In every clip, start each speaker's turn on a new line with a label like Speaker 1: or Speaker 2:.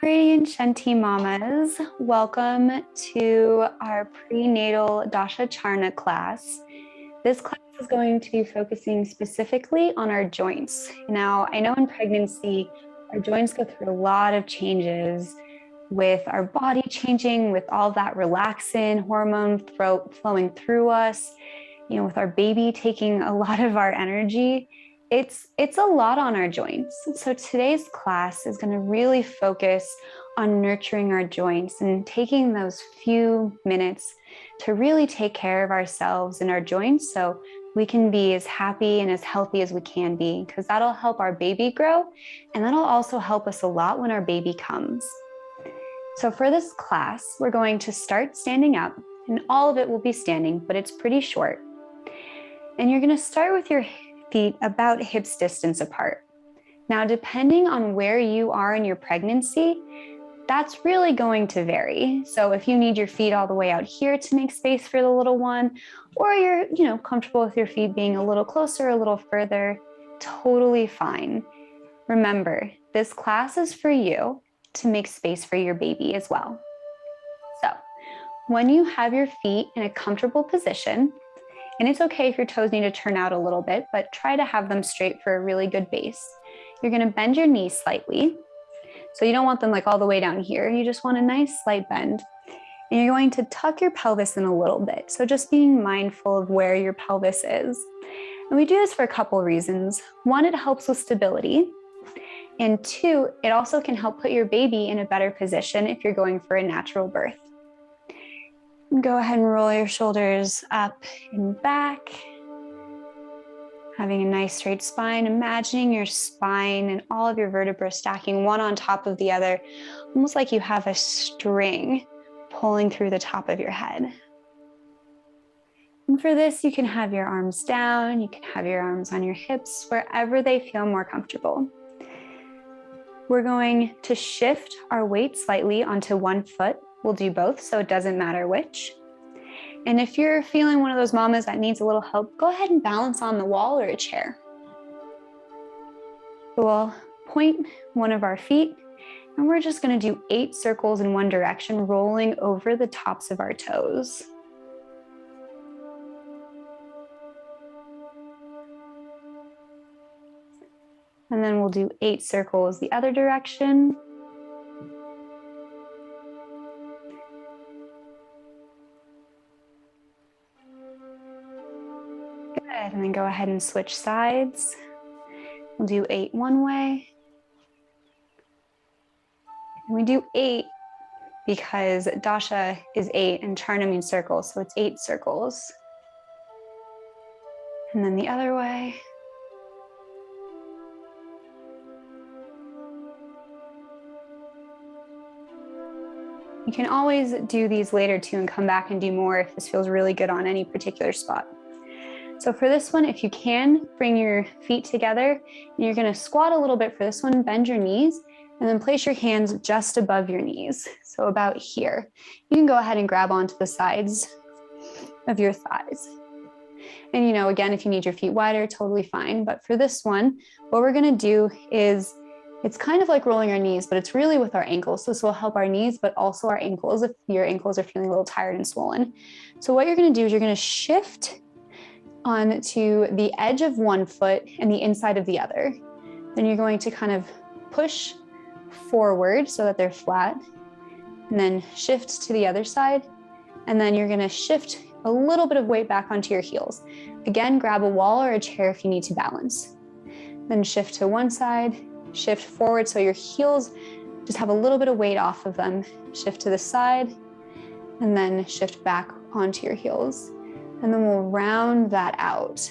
Speaker 1: Radiant Shanti Mamas, welcome to our prenatal dosha charna class. This class is going to be focusing specifically on our joints. Now, I know in pregnancy, our joints go through a lot of changes with our body changing, with all that relaxin hormone flowing through us, with our baby taking a lot of our energy. It's a lot on our joints. So today's class is going to really focus on nurturing our joints and taking those few minutes to really take care of ourselves and our joints so we can be as happy and as healthy as we can be, because that'll help our baby grow, and that'll also help us a lot when our baby comes. So for this class, we're going to start standing up, and all of it will be standing, but it's pretty short. And you're going to start with your feet about hips distance apart. Now, depending on where you are in your pregnancy, that's really going to vary. So if you need your feet all the way out here to make space for the little one, or you're, comfortable with your feet being a little closer, a little further, totally fine. Remember, this class is for you to make space for your baby as well. So when you have your feet in a comfortable position, and it's okay if your toes need to turn out a little bit, but try to have them straight for a really good base. You're going to bend your knees slightly. So you don't want them like all the way down here. You just want a nice slight bend. And you're going to tuck your pelvis in a little bit. So just being mindful of where your pelvis is. And we do this for a couple reasons. One, it helps with stability. And two, it also can help put your baby in a better position if you're going for a natural birth. Go ahead and roll your shoulders up and back. Having a nice straight spine, imagining your spine and all of your vertebrae stacking one on top of the other, almost like you have a string pulling through the top of your head. And for this, you can have your arms down, you can have your arms on your hips, wherever they feel more comfortable. We're going to shift our weight slightly onto one foot. We'll do both, so it doesn't matter which. And if you're feeling one of those mamas that needs a little help, go ahead and balance on the wall or a chair. We'll point one of our feet, and we're just going to do 8 circles in one direction, rolling over the tops of our toes. And then we'll do 8 circles the other direction. Good, and then go ahead and switch sides. We'll do 8 one way. And we do 8 because dosha is 8 and charna means circles, so it's 8 circles. And then the other way. You can always do these later too and come back and do more if this feels really good on any particular spot. So for this one, if you can, bring your feet together, and you're going to squat a little bit for this one, bend your knees, and then place your hands just above your knees. So about here. You can go ahead and grab onto the sides of your thighs. And again, if you need your feet wider, totally fine. But for this one, what we're going to do is, it's kind of like rolling our knees, but it's really with our ankles. So this will help our knees, but also our ankles if your ankles are feeling a little tired and swollen. So what you're going to do is you're going to shift onto the edge of one foot and the inside of the other. Then you're going to kind of push forward so that they're flat, and then shift to the other side. And then you're going to shift a little bit of weight back onto your heels. Again, grab a wall or a chair if you need to balance. Then shift to one side, shift forward so your heels just have a little bit of weight off of them. Shift to the side, and then shift back onto your heels. And then we'll round that out.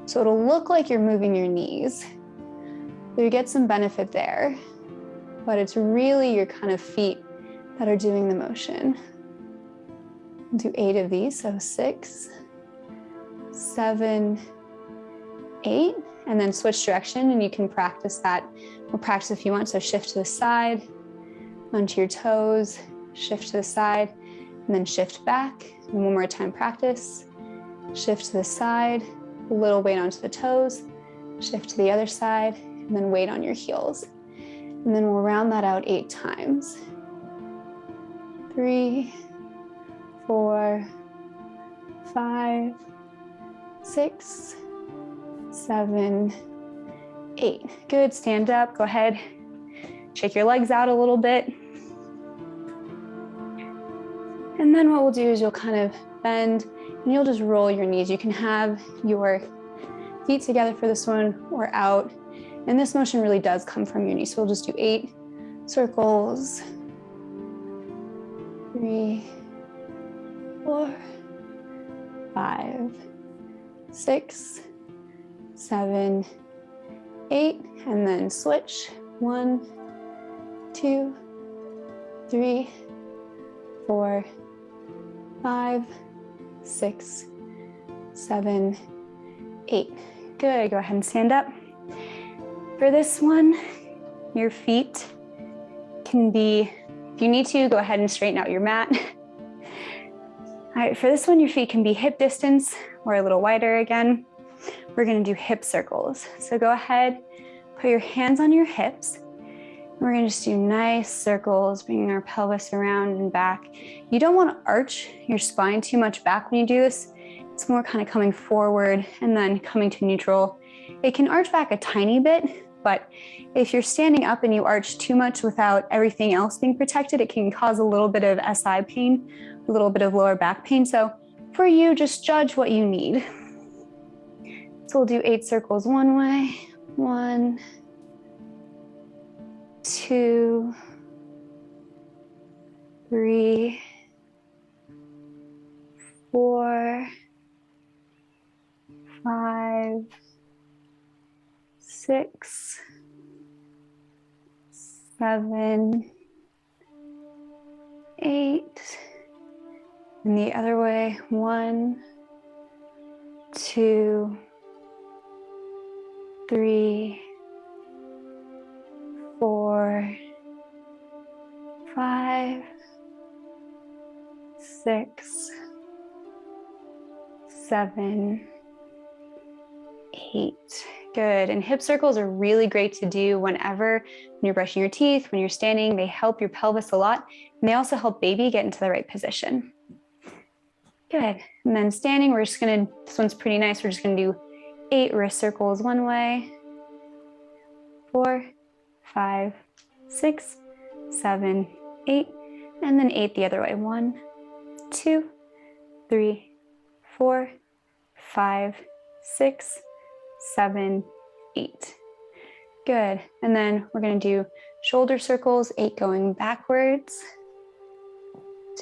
Speaker 1: So it'll look like you're moving your knees. So you get some benefit there, but it's really your kind of feet that are doing the motion. We'll do 8 of these, so 6, 7, 8, and then switch direction, and you can practice that. We'll practice if you want, so shift to the side, onto your toes, shift to the side, and then shift back. And one more time, practice. Shift to the side, a little weight onto the toes, shift to the other side, and then weight on your heels. And then we'll round that out 8 times. 3, 4, 5, 6, 7, 8. Good, stand up, go ahead. Shake your legs out a little bit. And then what we'll do is you'll kind of bend and you'll just roll your knees. You can have your feet together for this one or out. And this motion really does come from your knees. So we'll just do 8 circles. 3, 4, 5, 6, 7, 8. And then switch. 1, 2, 3, 4, 5, 6, 7, 8. Good, go ahead and stand up. For this one, your feet can be, if you need to, go ahead and straighten out your mat. All right, for this one, your feet can be hip distance or a little wider again. We're gonna do hip circles. So go ahead, put your hands on your hips. We're gonna just do nice circles, bringing our pelvis around and back. You don't wanna arch your spine too much back when you do this. It's more kind of coming forward and then coming to neutral. It can arch back a tiny bit, but if you're standing up and you arch too much without everything else being protected, it can cause a little bit of SI pain, a little bit of lower back pain. So for you, just judge what you need. So we'll do 8 circles one way. 1, 2, 3, 4, 5, 6, 7, 8. And the other way. 1, 2, 3, 4, 5, 6, 7, 8. Good. And hip circles are really great to do when you're brushing your teeth, when you're standing. They help your pelvis a lot. And they also help baby get into the right position. Good. And then standing, this one's pretty nice. We're just gonna do 8 wrist circles one way. 4, 5, 6, 7, 8. And then 8 the other way. 1, 2, 3, 4, 5, 6, 7, 8. Good. And then we're going to do shoulder circles, 8 going backwards.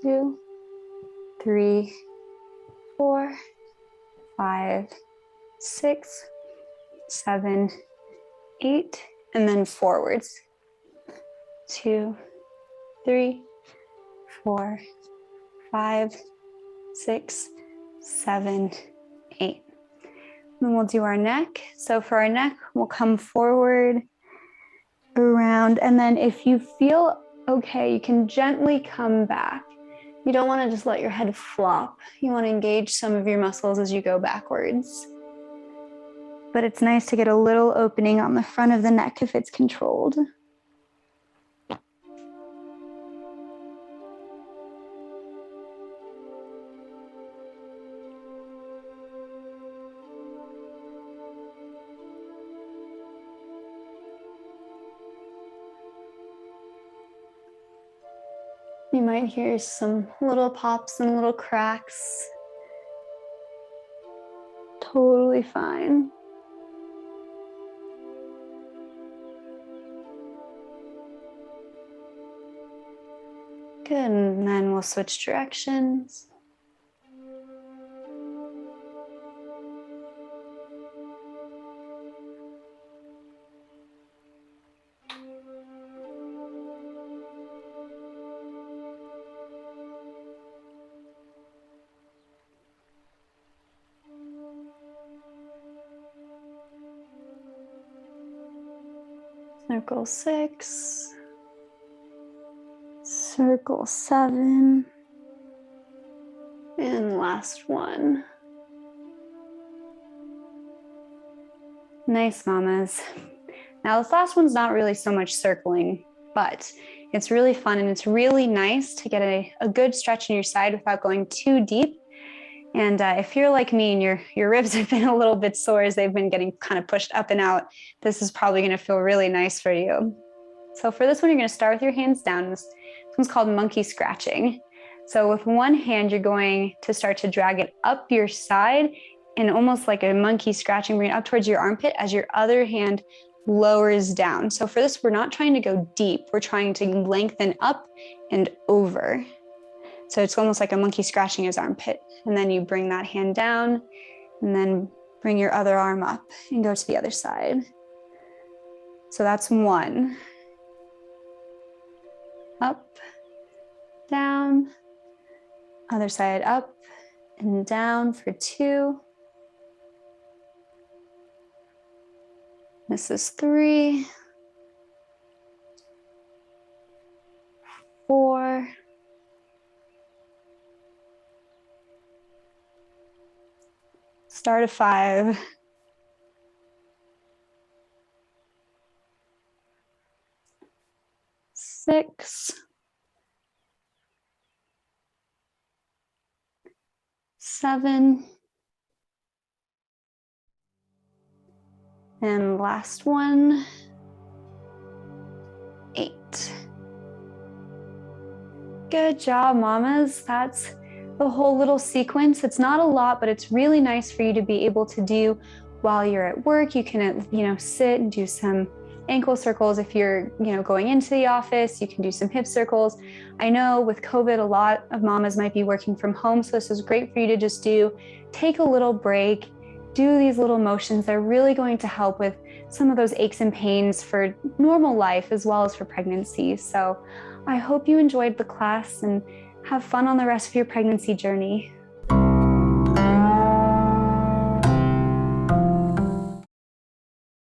Speaker 1: 2, 3, 4, 5, 6, 7, 8. And then forwards. 2, 3, 4, 5, 6, 7, 8. Then we'll do our neck. So for our neck, we'll come forward, around, and then if you feel okay, you can gently come back. You don't want to just let your head flop. You want to engage some of your muscles as you go backwards. But it's nice to get a little opening on the front of the neck if it's controlled. You might hear some little pops and little cracks. Totally fine. Good, and then we'll switch directions. Circle 6, circle 7, and last one. Nice, mamas. Now, this last one's not really so much circling, but it's really fun and it's really nice to get a good stretch in your side without going too deep. And if you're like me and your ribs have been a little bit sore as they've been getting kind of pushed up and out, this is probably going to feel really nice for you. So for this one, you're going to start with your hands down. This one's called monkey scratching. So with one hand, you're going to start to drag it up your side and almost like a monkey scratching, bring it up towards your armpit as your other hand lowers down. So for this, we're not trying to go deep. We're trying to lengthen up and over. So it's almost like a monkey scratching his armpit. And then you bring that hand down and then bring your other arm up and go to the other side. So that's one. Up, down, other side up and down for two. This is 3, 4, 5, 6, 7, and last one, 8. Good job, mamas. That's the whole little sequence. It's not a lot, but it's really nice for you to be able to do while you're at work. You can, sit and do some ankle circles. If you're, going into the office, you can do some hip circles. I know with COVID, a lot of mamas might be working from home. So this is great for you to just take a little break, do these little motions. They're really going to help with some of those aches and pains for normal life as well as for pregnancy. So I hope you enjoyed the class and have fun on the rest of your pregnancy journey.